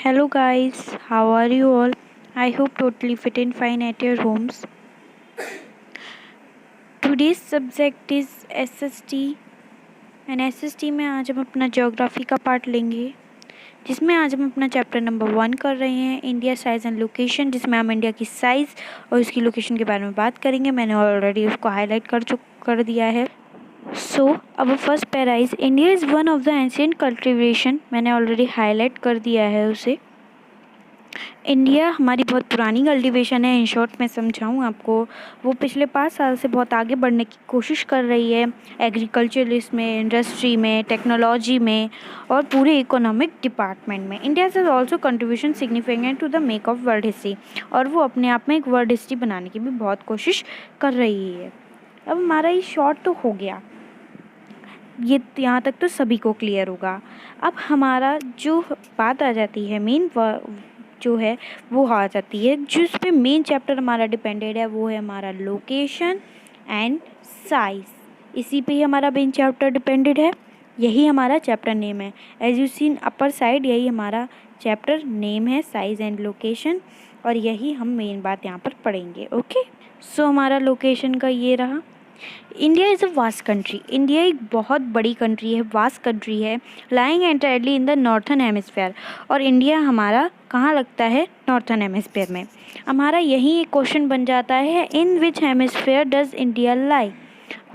Hello guys, how are you all? I hope totally fit and fine at your homes. Today's subject is SST and SST में आज हम अपना geography का part लेंगे जिसमें आज हम अपना चैप्टर नंबर 1 कर रहे हैं इंडिया साइज़ एंड लोकेशन, जिसमें हम इंडिया की साइज़ और उसकी लोकेशन के बारे में बात करेंगे। मैंने ऑलरेडी उसको हाईलाइट कर दिया है। सो अब first para is India is one of the ancient cultivation. मैंने ऑलरेडी हाईलाइट कर दिया है उसे। इंडिया हमारी बहुत पुरानी कल्टिवेशन है। इन शॉर्ट मैं समझाऊँ आपको, वो पिछले 5 साल से बहुत आगे बढ़ने की कोशिश कर रही है एग्रीकल्चरलिस्ट में, इंडस्ट्री में, टेक्नोलॉजी में और पूरे इकोनॉमिक डिपार्टमेंट में। India is also contribution significant to the make of world history, और वो अपने आप में एक वर्ल्ड हिस्ट्री बनाने की भी बहुत कोशिश कर रही है। अब हमारा ये शॉर्ट तो हो गया, ये यहाँ तक तो सभी को क्लियर होगा। अब हमारा जो बात आ जाती है मेन जो है वो आ जाती है, जिस पे मेन चैप्टर हमारा डिपेंडेड है वो है हमारा लोकेशन एंड साइज। इसी पे ही हमारा मेन चैप्टर डिपेंडेड है, यही हमारा चैप्टर नेम है। As you seen upper side, यही हमारा चैप्टर नेम है, साइज एंड लोकेशन, और यही हम मेन बात यहाँ पर पढ़ेंगे। ओके, सो हमारा लोकेशन का ये रहा। India is a vast country. India एक बहुत बड़ी कंट्री है, वास्ट कंट्री है, lying entirely in the northern hemisphere. और इंडिया हमारा कहाँ लगता है? नॉर्थन हेमिस्फेयर में। हमारा यही एक क्वेश्चन बन जाता है, इन विच हेमिस्फेयर डज इंडिया लाई।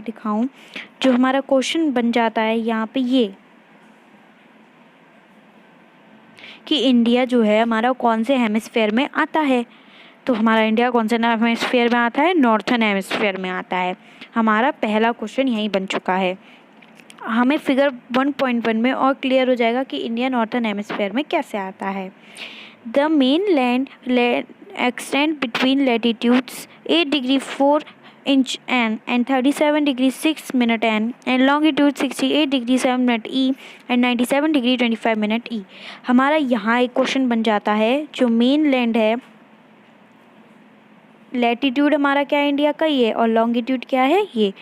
दिखाऊं, जो हमारा क्वेश्चन बन जाता है यहाँ पे ये कि इंडिया जो है हमारा कौन से हेमिस्फेयर में आता है। तो हमारा इंडिया कौन से हेमिस्फेयर में आता है? नॉर्थन हेमिस्फेयर में आता है। हमारा पहला क्वेश्चन यही बन चुका है। हमें फिगर 1.1 में और क्लियर हो जाएगा कि इंडिया नॉर्थन हेमिस्फेयर में कैसे आता है। The main land extend between latitudes 8 degree 4 inch and 37 degree 6 minute and longitude 68 degree 7 minute E and 97 degree 25 minute E. हमारा यहाँ एक क्वेश्चन बन जाता है, जो मेन लैंड है, लैटिट्यूड हमारा क्या है? इंडिया का ये, और लॉन्गिट्यूड क्या है? ये।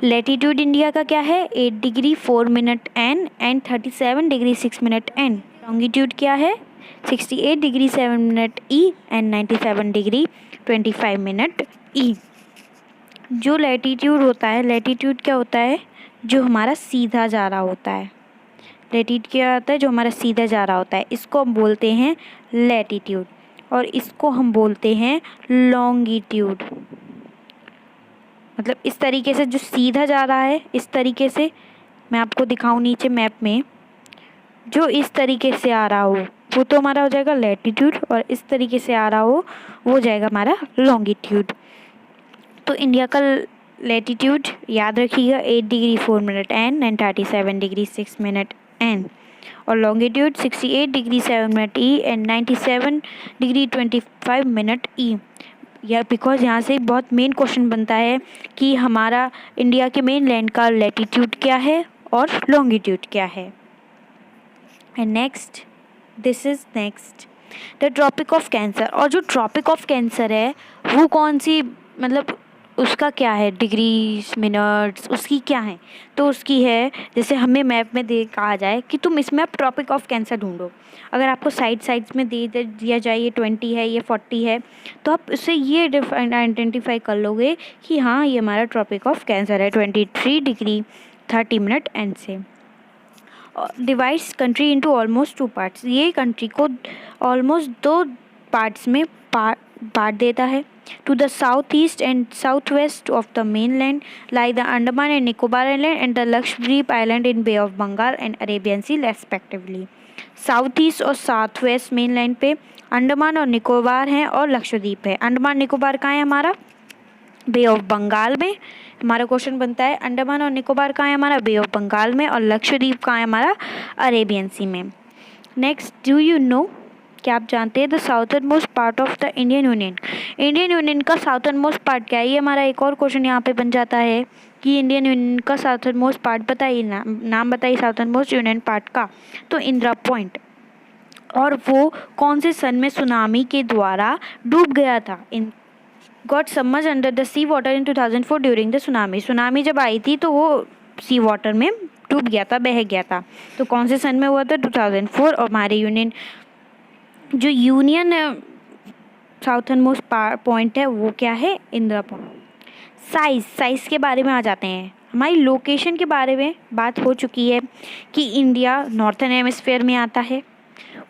लैटिट्यूड इंडिया का क्या है? 8 degree 4 minute and 37 degree 6 minute N. Longitude क्या है? 68 degree 7 minute E and 97 degree 25 minute E. जो लैटिट्यूड होता है, लैटिट्यूड क्या होता है? जो हमारा सीधा जा रहा होता है। लैटिट्यूड क्या होता है? जो हमारा सीधा जा रहा होता है, इसको हम बोलते हैं लैटिट्यूड, और इसको हम बोलते हैं लॉन्गिट्यूड। मतलब इस तरीके से जो सीधा जा रहा है, इस तरीके से मैं आपको दिखाऊं नीचे मैप में, जो इस तरीके से आ रहा हो वो तो हमारा हो जाएगा लैटिट्यूड, और इस तरीके से आ रहा हो वो हो जाएगा हमारा लॉन्गिट्यूड। तो इंडिया का लैटिट्यूड याद रखिएगा 8 degree 4 minute N and 37 degree 6 minute N, और longitude 68 degree 7 minute E and 97 degree 25 minute E. या बिकॉज यहाँ से बहुत मेन क्वेश्चन बनता है कि हमारा इंडिया के मेन लैंड का लैटिट्यूड क्या है और लॉन्गिट्यूड क्या है। And next, this is next the Tropic of Cancer. और जो ट्रॉपिक ऑफ कैंसर है वो कौन सी, मतलब उसका क्या है? डिग्रीज, मिनट्स उसकी क्या है? तो उसकी है, जैसे हमें मैप में कहा जाए कि तुम इसमें आप ट्रॉपिक ऑफ कैंसर ढूंढो। अगर आपको साइड्स में दिया जाए ये 20 है, ये 40 है, तो आप उससे ये आइडेंटिफाई कर लोगे कि हाँ ये हमारा ट्रॉपिक ऑफ कैंसर है 23 डिग्री 30 मिनट एन से। Divides country into almost 2 parts. ये कंट्री को ऑलमोस्ट 2 पार्ट्स में बांट देता है। To the south east and south west of the main land lie the Andaman and Nicobar island and the Lakshadweep island in Bay of Bengal and Arabian Sea respectively. South east और south west mainland पे अंडमान और निकोबार हैं और लक्षद्वीप है। अंडमान निकोबार कहाँ है? हमारा बे of Bengal में। हमारा क्वेश्चन बनता है अंडमान और निकोबार कहाँ है? हमारा बे ऑफ बंगाल में। और लक्षद्वीप कहाँ है? हमारा अरेबियन सी में। नेक्स्ट, डू यू नो, क्या आप जानते हैं the southern most part of the Indian union? Indian union का साउथर्न मोस्ट पार्ट क्या है? ये हमारा एक और क्वेश्चन यहाँ पे बन जाता है कि इंडियन यूनियन का साउथर्न मोस्ट पार्ट बताइए, नाम बताइए साउथर्न मोस्ट यूनियन पार्ट का। तो इंदिरा पॉइंट। और वो कौन से सन में सुनामी के द्वारा डूब गया था? In got submerge under the sea water in 2004 during the tsunami. Tsunami जब आई थी तो वो सी वाटर में डूब गया था, बह गया था। तो कौन से सन में हुआ था? 2004। और हमारे यूनियन जो यूनियन साउथर्न मोस्ट पॉइंट है वो क्या है, इंदिरा पॉइंट। साइज़ के बारे में आ जाते हैं। हमारी लोकेशन के बारे में बात हो चुकी है कि इंडिया नॉर्थर्न हेमिस्फेयर में आता है।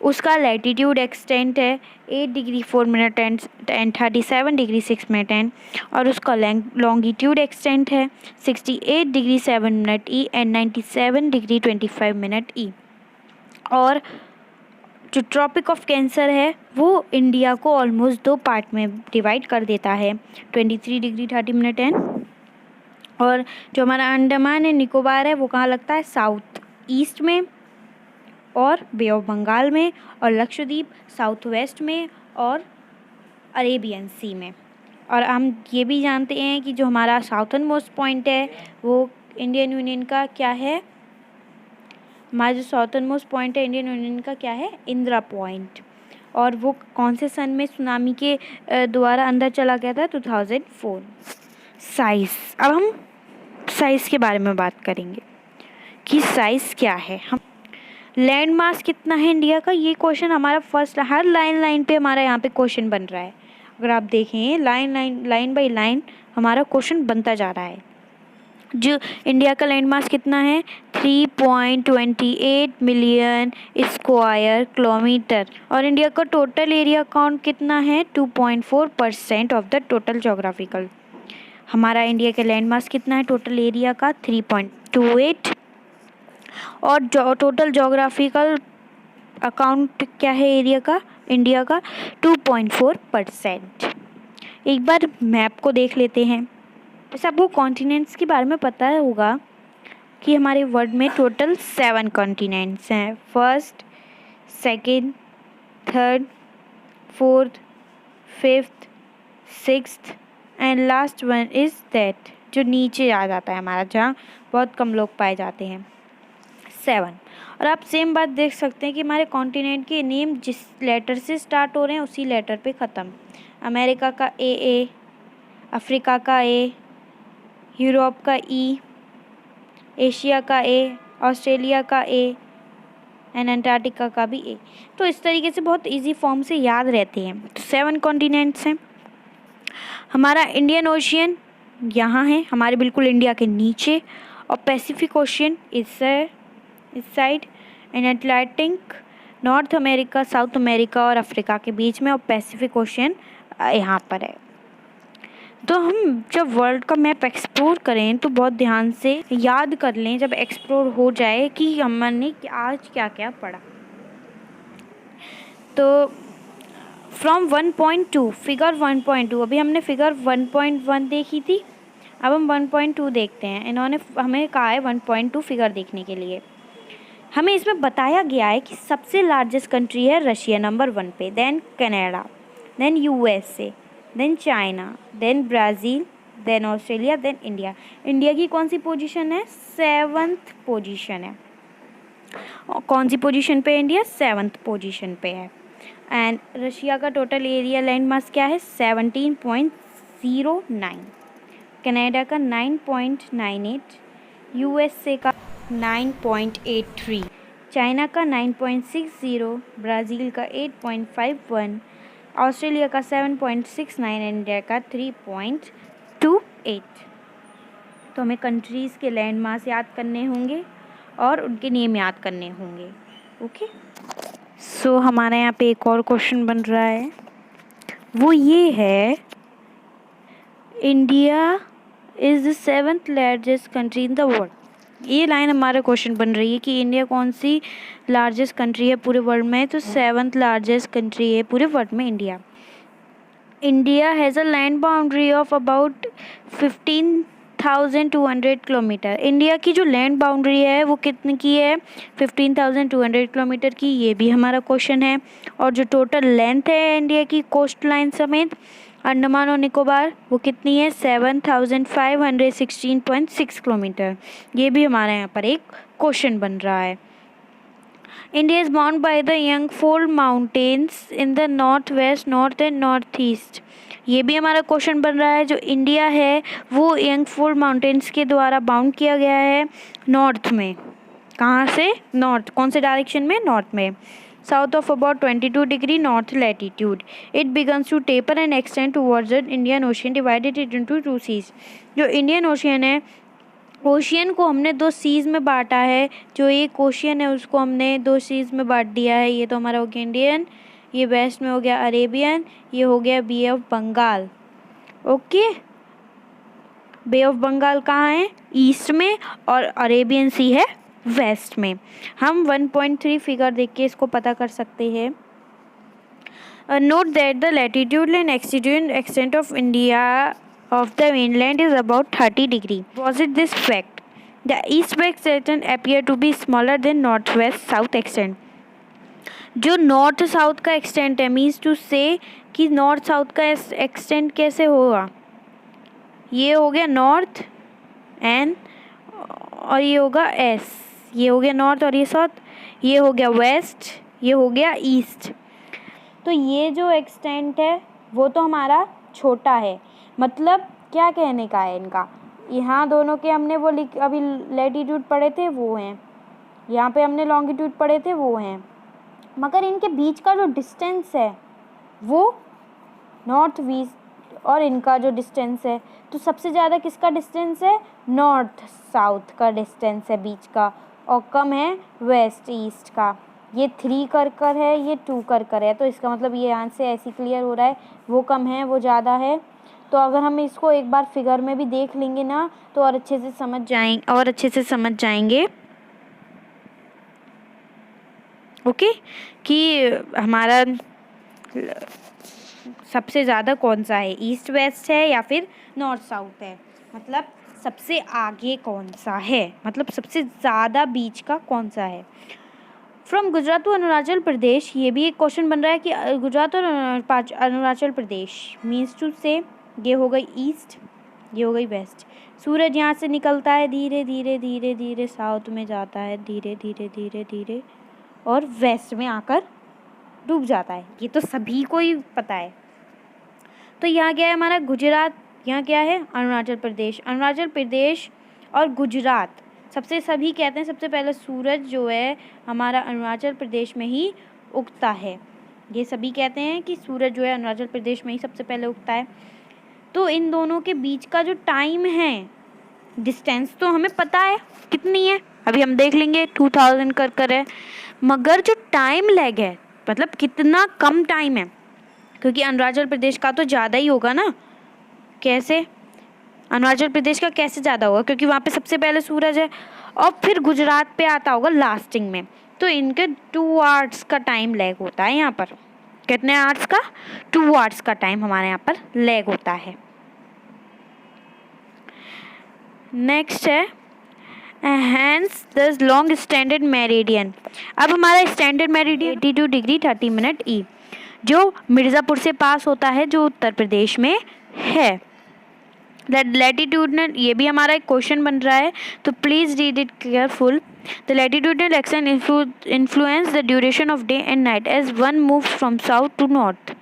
उसका लैटिट्यूड एक्सटेंट है 8 degree 4 minute and 37 degree 6 minute and, और उसका लॉन्गिट्यूड एक्सटेंट है 68 degree 7 minute E and 97 degree 25 minute E. और जो ट्रॉपिक ऑफ कैंसर है वो इंडिया को ऑलमोस्ट 2 पार्ट में डिवाइड कर देता है, 23 डिग्री 30 मिनट एंड। और जो हमारा अंडमान एंड निकोबार है वो कहाँ लगता है, साउथ ईस्ट में और बे ऑफ बंगाल में, और लक्षद्वीप साउथ वेस्ट में और अरेबियन सी में। और हम ये भी जानते हैं कि जो हमारा साउथर्न मोस्ट पॉइंट है वो इंडियन यूनियन का क्या है, हमारा जो साउथर्न मोस्ट पॉइंट है इंडियन यूनियन का क्या है, इंदिरा पॉइंट। और वो कौन से सन में सुनामी के द्वारा अंदर चला गया था, 2004। साइज़, अब हम साइज़ के बारे में बात करेंगे कि साइज़ क्या है। हम लैंड मास कितना है इंडिया का, ये क्वेश्चन हमारा फर्स्ट हर लाइन पे हमारा यहाँ पे क्वेश्चन बन रहा है। अगर आप देखें लाइन बाई लाइन हमारा क्वेश्चन बनता जा रहा है। जो इंडिया का लैंड मास कितना है, 3.28 मिलियन स्क्वायर किलोमीटर। और इंडिया का टोटल एरिया काउंट कितना है, 2.4% ऑफ द टोटल जोग्राफिकल। हमारा इंडिया का लैंड मास कितना है टोटल एरिया का, 3.28। और टोटल जोग्राफिकल अकाउंट क्या है एरिया का इंडिया का, 2.4%। एक बार मैप को देख लेते हैं। जैसे आपको कॉन्टिनेंट्स के बारे में पता होगा कि हमारे वर्ल्ड में टोटल 7 कॉन्टिनेंट्स हैं, first, second, third, fourth, fifth, sixth and last one is that जो नीचे आ जाता है हमारा, जहाँ बहुत कम लोग पाए जाते हैं, 7। और आप सेम बात देख सकते हैं कि हमारे कॉन्टिनेंट के नेम जिस लेटर से स्टार्ट हो रहे हैं उसी लेटर पे ख़त्म। अमेरिका का ए, अफ्रीका का ए, यूरोप का ई, एशिया का ए, ऑस्ट्रेलिया का ए एंड अंटार्कटिका का भी ए। तो इस तरीके से बहुत इजी फॉर्म से याद रहते हैं। तो 7 कॉन्टिनेंट्स हैं। हमारा इंडियन ओशियन यहाँ है हमारे बिल्कुल इंडिया के नीचे, और पैसिफिक ओशियन इस side, and Atlantic north America, south America और अफ्रीका के बीच में, और पैसिफिक ओशियन यहाँ पर है। तो हम जब वर्ल्ड का मैप एक्सप्लोर करें तो बहुत ध्यान से याद कर लें जब एक्सप्लोर हो जाए कि हमने आज क्या क्या पढ़ा। तो फ्रॉम 1.2 फिगर 1.2, अभी हमने फिगर 1.1 देखी थी, अब हम 1.2 देखते हैं। इन्होंने हमें कहा है 1.2 फिगर देखने के लिए। हमें इसमें बताया गया है कि सबसे लार्जेस्ट कंट्री है रशिया नंबर 1 पे, then Canada, then USA, then China, then Brazil, then Australia, then India. India की कौन सी पोजीशन है, 7th पोजीशन है। कौन सी पोजीशन पे इंडिया, 7th पोजीशन पे है। एंड रशिया का टोटल एरिया लैंड मास क्या है, 17.09, कनाडा का 9.98, USA का 9.83, चाइना का 9.60, ब्राज़ील का 8.51, ऑस्ट्रेलिया का 7.69, इंडिया का 3.28। तो हमें कंट्रीज़ के लैंड मास याद करने होंगे और उनके नेम याद करने होंगे। ओके, सो हमारे यहाँ पे एक और क्वेश्चन बन रहा है, वो ये है, India is the 7th largest country in the world. ये लाइन हमारा क्वेश्चन बन रही है कि इंडिया कौन सी लार्जेस्ट कंट्री है पूरे वर्ल्ड में, तो 7th लार्जेस्ट कंट्री है पूरे वर्ल्ड में India. India has a land boundary of about 15,200 kilometre. India की जो लैंड बाउंड्री है वो कितनी की है, 15,200 किलोमीटर की, ये भी हमारा क्वेश्चन है। और जो टोटल लेंथ है इंडिया की कोस्ट लाइन समेत अंडमान और निकोबार, वो कितनी है, 7,516.6 किलोमीटर, ये भी हमारे यहाँ पर एक क्वेश्चन बन रहा है। India is bound by the young fold mountains in the north west, north and north east, ये भी हमारा क्वेश्चन बन रहा है। जो इंडिया है वो यंगफोल्ड माउंटेन्स के द्वारा बाउंड किया गया है नॉर्थ में। कहाँ से, नॉर्थ, कौन से डायरेक्शन में, नॉर्थ में। south of about 22° north latitude. It begins to taper and extend towards the Indian Ocean, divided it into two seas. जो इंडियन ओशियन है, ओशियन को हमने दो सीज में बांटा है. जो एक ओशियन है उसको हमने दो सीज में बांट दिया है. ये तो हमारा हो गया इंडियन, ये वेस्ट में हो गया अरेबियन, ये हो गया bay of Bengal. Okay, bay of Bengal कहाँ है? ईस्ट में, और अरेबियन सी है वेस्ट में. हम 1.3 फिगर देख के इसको पता कर सकते हैं. Note that the latitude and longitude extent of India of the mainland is about 30°. Posit this fact: the east-west extent appear to be smaller than north-west-south extent. जो नॉर्थ साउथ का एक्सटेंट है, मीन्स टू से कि north south का extent कैसे होगा? ये हो गया नॉर्थ एंड, और ये होगा एस. ये हो गया नॉर्थ और ये साउथ, ये हो गया वेस्ट, ये हो गया ईस्ट. तो ये जो एक्सटेंट है वो तो हमारा छोटा है. मतलब क्या कहने का है इनका, यहाँ दोनों के हमने वो अभी लैटिट्यूड पढ़े थे वो हैं, यहाँ पे हमने लॉन्गिट्यूड पढ़े थे वो हैं, मगर इनके बीच का जो डिस्टेंस है वो नॉर्थ ईस्ट, और इनका जो डिस्टेंस है तो सबसे ज़्यादा किसका डिस्टेंस है? नॉर्थ साउथ का डिस्टेंस है बीच का, और कम है वेस्ट ईस्ट का. ये 3 कर है, ये 2 कर है, तो इसका मतलब ये यहाँ से ऐसे क्लियर हो रहा है वो कम है वो ज़्यादा है. तो अगर हम इसको एक बार फिगर में भी देख लेंगे ना तो और अच्छे से समझ जाएंगे ओके, कि हमारा सबसे ज़्यादा कौन सा है, ईस्ट वेस्ट है या फिर नॉर्थ साउथ है. मतलब सबसे आगे कौन सा है, मतलब सबसे ज़्यादा बीच का कौन सा है. फ्रॉम गुजरात टू अरुणाचल प्रदेश, ये भी एक क्वेश्चन बन रहा है कि गुजरात और अरुणाचल प्रदेश मीन्स टू से ये हो गई ईस्ट, ये हो गई वेस्ट. सूरज यहाँ से निकलता है, धीरे धीरे धीरे धीरे साउथ में जाता है, धीरे धीरे धीरे धीरे, और वेस्ट में आकर डूब जाता है. ये तो सभी को ही पता है. तो यहाँ क्या है हमारा गुजरात, यहाँ क्या है अरुणाचल प्रदेश. अरुणाचल प्रदेश और गुजरात सबसे सभी कहते हैं सबसे पहले सूरज जो है हमारा अरुणाचल प्रदेश में ही उगता है. ये सभी कहते हैं कि सूरज जो है अरुणाचल प्रदेश में ही सबसे पहले उगता है. तो इन दोनों के बीच का जो टाइम है, डिस्टेंस तो हमें पता है कितनी है, अभी हम देख लेंगे 2000 कर है, मगर जो टाइम लैग है मतलब कितना कम टाइम है, क्योंकि अरुणाचल प्रदेश का तो ज़्यादा ही होगा ना. कैसे अरुणाचल प्रदेश का कैसे ज़्यादा होगा? क्योंकि वहाँ पे सबसे पहले सूरज है, और फिर गुजरात पे आता होगा लास्टिंग में. तो इनके 2 आवर्स का टाइम लैग होता है यहाँ पर. कितने आवर्स का? 2 आवर्स का टाइम हमारे यहाँ पर लैग होता है. नेक्स्ट है hence the long standard meridian. अब हमारा स्टैंडर्ड मेरिडियन 82° 30' ई, जो मिर्ज़ापुर से पास होता है, जो उत्तर प्रदेश में है. लैटिट्यूडनल, ये भी हमारा एक क्वेश्चन बन रहा है, तो please read it careful. The latitudinal extent influence the duration of day and night as one move from south to north.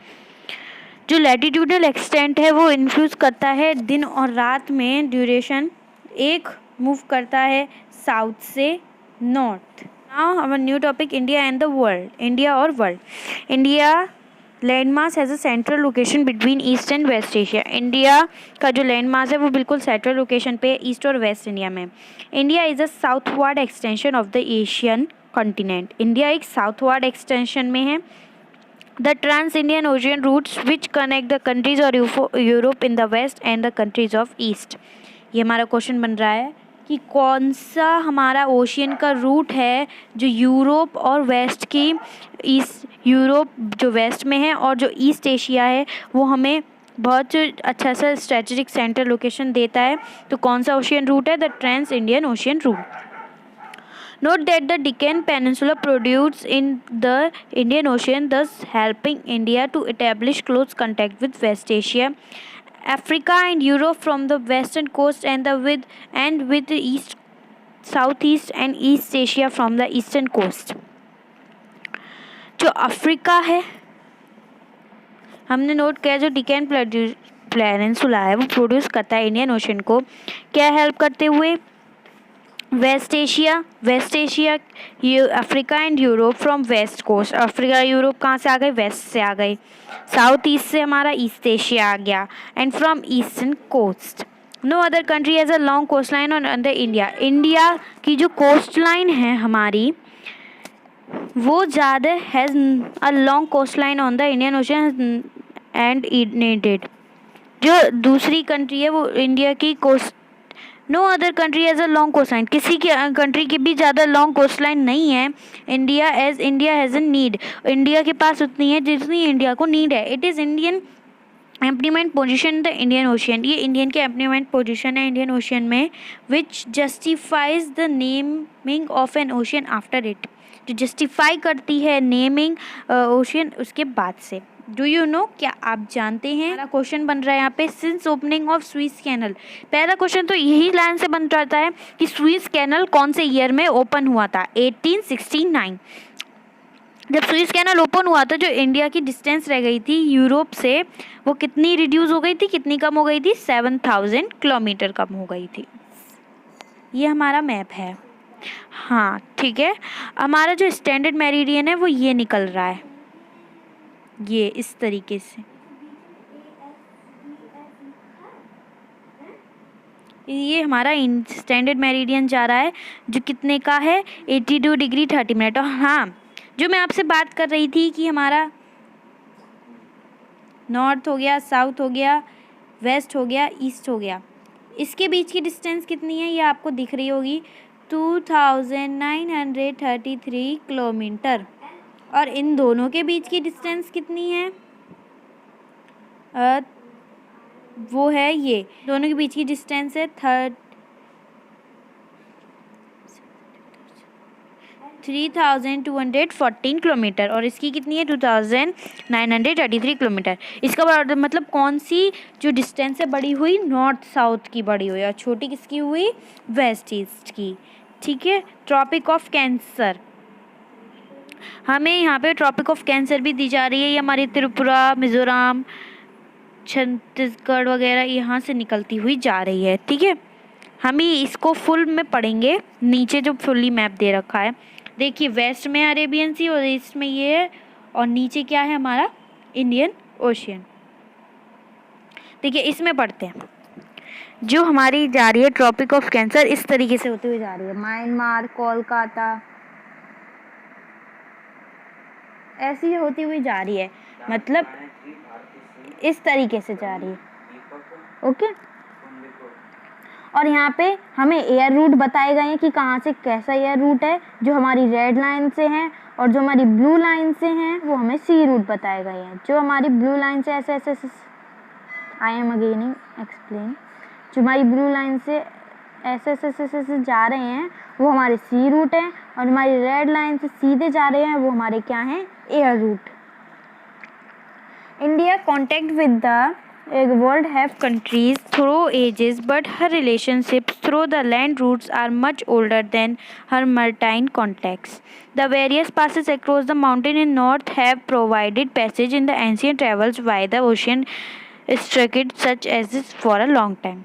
जो लैटिट्यूडनल एक्सटेंट है वो इन्फ्लुएंस करता है दिन और रात में ड्यूरेशन, एक मूव करता है साउथ से north. Now our new topic India and the world. India और world. India land mass has a central location between east and west Asia. India का जो लैंड मास है वो बिल्कुल सेंट्रल लोकेशन पे ईस्ट और वेस्ट इंडिया में. India is a southward extension of the Asian continent. India एक southward extension में है. The trans Indian ocean routes which connect the countries और Europe in the west and the countries of east. ये हमारा question बन रहा है कि कौन सा हमारा ओशियन का रूट है जो यूरोप और वेस्ट की, ईस्ट यूरोप जो वेस्ट में है और जो ईस्ट एशिया है वो हमें बहुत अच्छा सा स्ट्रेटेजिक सेंटर लोकेशन देता है. तो कौन सा ओशियन रूट है? The trans Indian ocean route. Note that the Deccan Peninsula protrudes in the Indian Ocean, thus helping India to establish close contact with West Asia, Africa and Europe from the western coast and with the east, southeast and East Asia from the eastern coast. जो Africa है हमने note किया, जो Deccan peninsula है वो produce करता है Indian ocean को, क्या हेल्प करते हुए? West Asia, Africa and Europe from west coast. Africa Europe कहाँ से आ गए? वेस्ट से आ गए। साउथ ईस्ट से हमारा ईस्ट एशिया आ गया and from eastern coast. No other country has a long coast line on under India. India की जो कोस्ट लाइन है हमारी वो ज़्यादा has a long coast line on the Indian ocean and needed. जो दूसरी कंट्री है वो इंडिया की coast, no other country as a long coast line, किसी की कंट्री की भी ज़्यादा लॉन्ग कोस्ट लाइन नहीं है। India has a need, India के पास उतनी है जितनी इंडिया को नीड है। इट इज़ इंडियन एम्प्लीमेंट position in the Indian ocean, ये इंडियन के एम्प्लीमेंट पोजिशन है इंडियन ओशियन में, which justifies the naming of an ocean after it, जो जस्टिफाई करती है नेमिंग ओशियन उसके बाद से। डू यू नो, क्या आप जानते हैं? हमारा क्वेश्चन बन रहा है यहाँ पे, since opening of Swiss canal. पहला क्वेश्चन तो यही लाइन से बन जाता है कि स्विस कैनल कौन से ईयर में ओपन हुआ था? 1869। जब स्विस कैनल ओपन हुआ था, जो इंडिया की डिस्टेंस रह गई थी यूरोप से वो कितनी रिड्यूस हो गई थी, कितनी कम हो गई थी? 7000 किलोमीटर कम हो गई थी। ये हमारा मैप है। हाँ ठीक है, हमारा जो स्टैंडर्ड मेरिडियन है वो ये निकल रहा है, ये इस तरीके से। ये हमारा स्टैंडर्ड मेरिडियन जा रहा है जो कितने का है? 82 डिग्री 30 मिनट। और हाँ, जो मैं आपसे बात कर रही थी कि हमारा नॉर्थ हो गया, साउथ हो गया, वेस्ट हो गया, ईस्ट हो गया, इसके बीच की डिस्टेंस कितनी है ये आपको दिख रही होगी, 2933 किलोमीटर। और इन दोनों के बीच की डिस्टेंस कितनी है? वो है ये, दोनों के बीच की डिस्टेंस है 3214 किलोमीटर और इसकी कितनी है? 2933 किलोमीटर। इसका मतलब कौन सी जो डिस्टेंस है बड़ी हुई? नॉर्थ साउथ की बड़ी हुई और छोटी किसकी हुई? वेस्ट ईस्ट की। ठीक है, ट्रॉपिक ऑफ कैंसर, हमें यहाँ पे ट्रॉपिक ऑफ कैंसर भी दी जा रही है। ये हमारी त्रिपुरा, मिज़ोरम, छत्तीसगढ़ वगैरह यहाँ से निकलती हुई जा रही है। ठीक है, हम ही इसको फुल में पढ़ेंगे, नीचे जो फुल्ली मैप दे रखा है देखिए, वेस्ट में अरेबियन सी और ईस्ट में ये है और नीचे क्या है हमारा? Indian ocean. देखिए इसमें पढ़ते हैं, जो हमारी जा रही है ट्रॉपिक ऑफ कैंसर इस तरीके से होते हुए जा रही है, म्यांमार, कोलकाता, ऐसी होती हुई जा रही है, मतलब इस तरीके से जा रही है। ओके, और यहाँ पे हमें एयर रूट बताए गए हैं कि कहाँ से कैसा एयर रूट है, जो हमारी रेड लाइन से हैं और जो हमारी ब्लू लाइन से हैं वो हमें सी रूट बताए गए हैं। जो हमारी ब्लू लाइन से ऐसे ऐसे आई एम अगेनिंग एक्सप्लेन, जो हमारी ब्लू लाइन से ऐसे ऐसे ऐसे ऐसे जा रहे हैं वो हमारे सी रूट हैं और हमारी रेड लाइन से सीधे जा रहे हैं वो हमारे क्या हैं? Air root. India contact with the world have countries through ages, but her relationships through the land routes are much older than her maritime contacts. The various passes across the mountain in north have provided passage in the ancient travels by the ocean stretched such as this for a long time.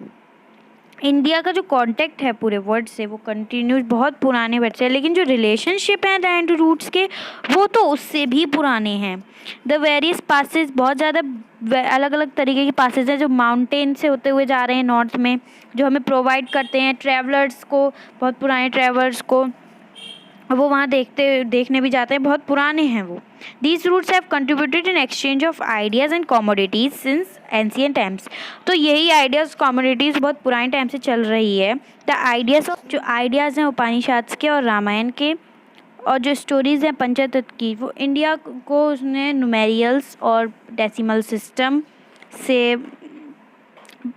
India का जो contact है पूरे world से वो continuous बहुत पुराने word से है, लेकिन जो रिलेशनशिप है लैंड रूट्स के वो तो उससे भी पुराने हैं। द वेरियस पासेस, बहुत ज़्यादा अलग अलग तरीके के पासेस हैं जो माउंटेन से होते हुए जा रहे हैं नॉर्थ में, जो हमें प्रोवाइड करते हैं ट्रैवलर्स को, बहुत पुराने ट्रैवलर्स को, वो वहाँ देखने भी जाते हैं, बहुत पुराने हैं वो। These routes have contributed in exchange of ideas and commodities since ancient times. तो यही आइडियाज़ कॉमोडिटीज़ बहुत पुराने टाइम से चल रही है। द आइडियाज़, जो आइडियाज़ हैं उपनिषद के और रामायण के, और जो स्टोरीज़ हैं पंचतत्व की, वो इंडिया को उसने न्यूमेरियल्स और डेसिमल सिस्टम से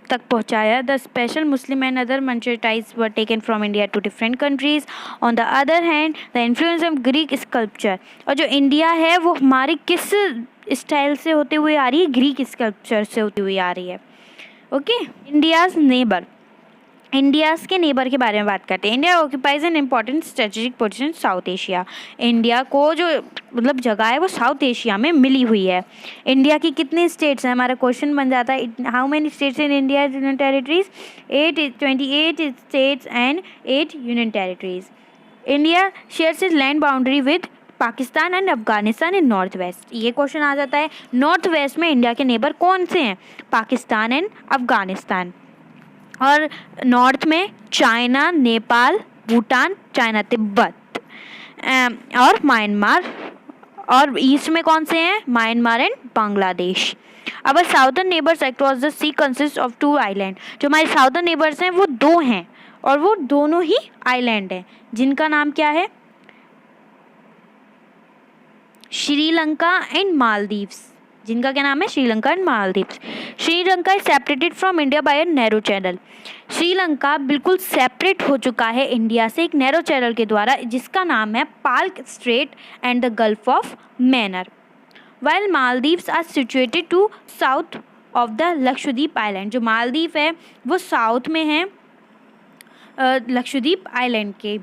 तक पहुँचाया। The special Muslim and other merchandise were taken from India to different countries. On the other hand the influence of Greek sculpture, और जो इंडिया है वो हमारी किस स्टाइल से होते हुए आ रही है? ग्रीक स्कल्पचर से होती हुई आ रही है। ओके, इंडियाज़ नेबर, इंडियाज़ के नेबर के बारे में बात करते हैं। India occupies an important strategic position south Asia. India को जो मतलब जगह है वो साउथ एशिया में मिली हुई है। इंडिया की कितने स्टेट्स हैं, हमारा क्वेश्चन बन जाता है how many states in India union territories. 28 states and 8 union territories. India shares is land boundary with Pakistan and Afghanistan in north west. ये क्वेश्चन आ जाता है नॉर्थ वेस्ट में इंडिया के नेबर कौन से हैं, पाकिस्तान एंड अफगानिस्तान। और नॉर्थ में चाइना, नेपाल, भूटान, चाइना तिब्बत और म्यांमार। और ईस्ट में कौन से हैं, म्यांमार एंड बांग्लादेश। अब southern neighbours across the sea consist of 2 island. जो हमारे साउदर्न नेबर्स हैं वो 2 हैं और वो दोनों ही आइलैंड हैं, जिनका नाम क्या है, श्रीलंका एंड मालदीव्स। जिनका क्या नाम है, Sri Lanka and Maldives. Sri Lanka is separated from India by a narrow channel. Sri Lanka बिल्कुल सेपरेट हो चुका है इंडिया से एक नैरो चैनल के द्वारा, जिसका नाम है Palk Strait and the Gulf of Mannar. While Maldives are situated to south of the Lakshadweep island. जो मालदीव है वो साउथ में है लक्षद्वीप आइलैंड के।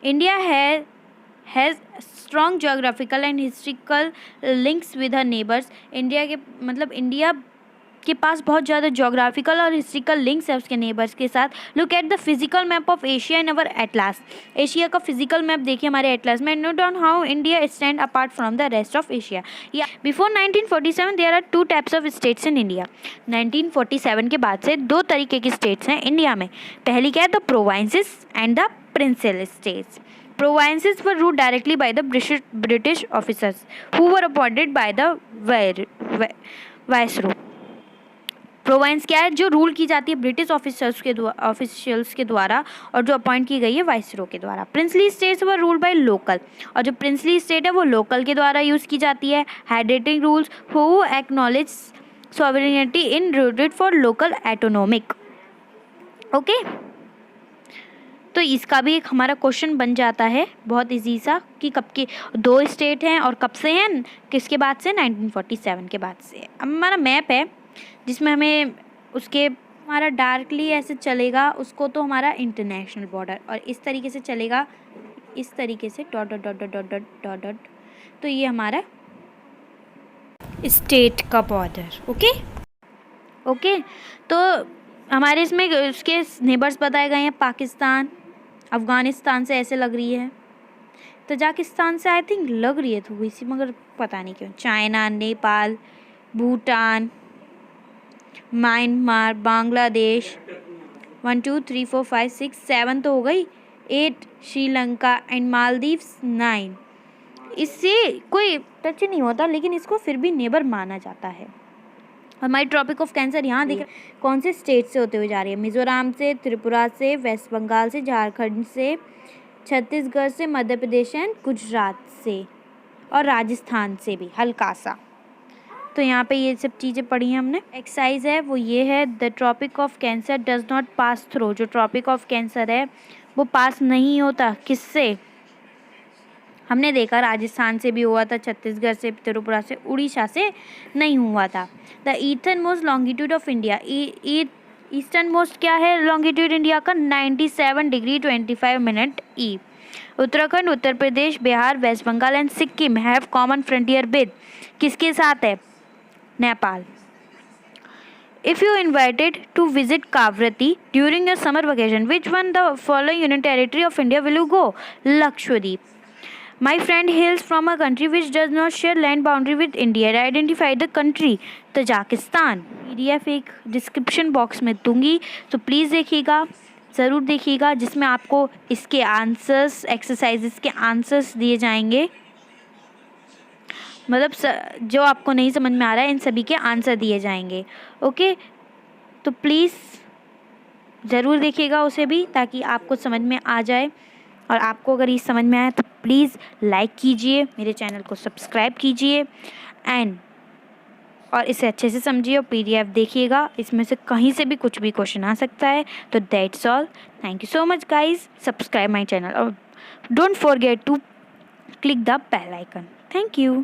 India has strong geographical and historical links with her neighbours. India के पास बहुत ज़्यादा जोग्राफिकल और हिस्ट्रिकल लिंक्स है उसके नेबर्स के साथ। Look at the physical map of Asia in our atlas. Asia का फिजिकल मैप देखिए हमारे एटलास में। Note down how India stand apart from the rest of Asia. या before 1947 there are 2 types of states in India. 1947 के बाद से 2 तरीके की स्टेट्स हैं इंडिया में। पहली क्या है, the provinces and the principal states. Provinces were ruled directly by the British officers who were appointed by the Viceroy. Province क्या है, जो रूल की जाती है ब्रिटिश ऑफिशियल्स के द्वारा और जो अपॉइंट की गई है वाइसरो के द्वारा। Princely states were ruled by local, और जो प्रिंसली स्टेट है वो लोकल के द्वारा यूज़ की जाती है। हेडिटिंग rules who acknowledge sovereignty in rooted for local autonomic. Okay, तो इसका भी एक हमारा क्वेश्चन बन जाता है बहुत इजी सा कि कब के 2 स्टेट हैं और कब से हैं, किसके बाद से, 1947 के बाद से। अब हमारा मैप है जिसमें हमें उसके हमारा डार्कली ऐसे चलेगा उसको, तो हमारा इंटरनेशनल बॉर्डर, और इस तरीके से चलेगा इस तरीके से dot dot dot dot dot dot dot, तो ये हमारा स्टेट का बॉर्डर। ओके, तो हमारे इसमें उसके नेबर्स बताए गए हैं पाकिस्तान, अफ़गानिस्तान से ऐसे लग रही है, तजाकिस्तान से आई थिंक लग रही है थोड़ी सी, मगर पता नहीं क्यों, चाइना, नेपाल, भूटान, म्यांमार, बांग्लादेश, 1 2 3 4 5 6 7 तो हो गई, 8 श्रीलंका एंड मालदीव्स 9। इससे कोई टच नहीं होता लेकिन इसको फिर भी नेबर माना जाता है। हमारी ट्रॉपिक ऑफ कैंसर यहाँ देख कौन से स्टेट से होते हुए जा रही है, मिज़ोरम से, त्रिपुरा से, वेस्ट बंगाल से, झारखंड से, छत्तीसगढ़ से, मध्य प्रदेश एंड गुजरात से, और राजस्थान से भी हल्का सा। तो यहाँ पे ये सब चीज़ें पढ़ी हैं हमने। एक्सरसाइज है वो ये है, the Tropic of Cancer does not pass through. जो ट्रॉपिक ऑफ कैंसर है वो पास नहीं होता, किससे, हमने देखा राजस्थान से भी हुआ था, छत्तीसगढ़ से, त्रिपुरा से, उड़ीसा से नहीं हुआ था। The eastern most longitude of India, eastern most क्या है लॉन्गिट्यूड इंडिया का, 97 degree 25 minute E. Uttarakhand, Uttar Pradesh, Bihar, West Bengal and Sikkim have common frontier with, किसके साथ है, Nepal. If you invited to visit Kavrati during your summer vacation, which one the following union territory of India will you go? Lakshadweep. My friend hails from a country which does not share land boundary with India. Identify the country. Tajikistan. PDF एक description box में दूंगी, तो please देखिएगा, ज़रूर देखिएगा, जिसमें आपको इसके आंसर्स, एक्सरसाइजेस के आंसर्स दिए जाएंगे। मतलब जो आपको नहीं समझ में आ रहा है इन सभी के आंसर दिए जाएंगे। ओके, तो प्लीज़ ज़रूर देखिएगा उसे भी, ताकि आपको समझ में आ जाए। और आपको अगर ये समझ में आए तो प्लीज़ लाइक कीजिए, मेरे चैनल को सब्सक्राइब कीजिए और इसे अच्छे से समझिए और PDF देखिएगा, इसमें से कहीं से भी कुछ भी क्वेश्चन आ सकता है। तो that's all, thank you so much guys, subscribe my channel और don't forget to click the bell icon. Thank you.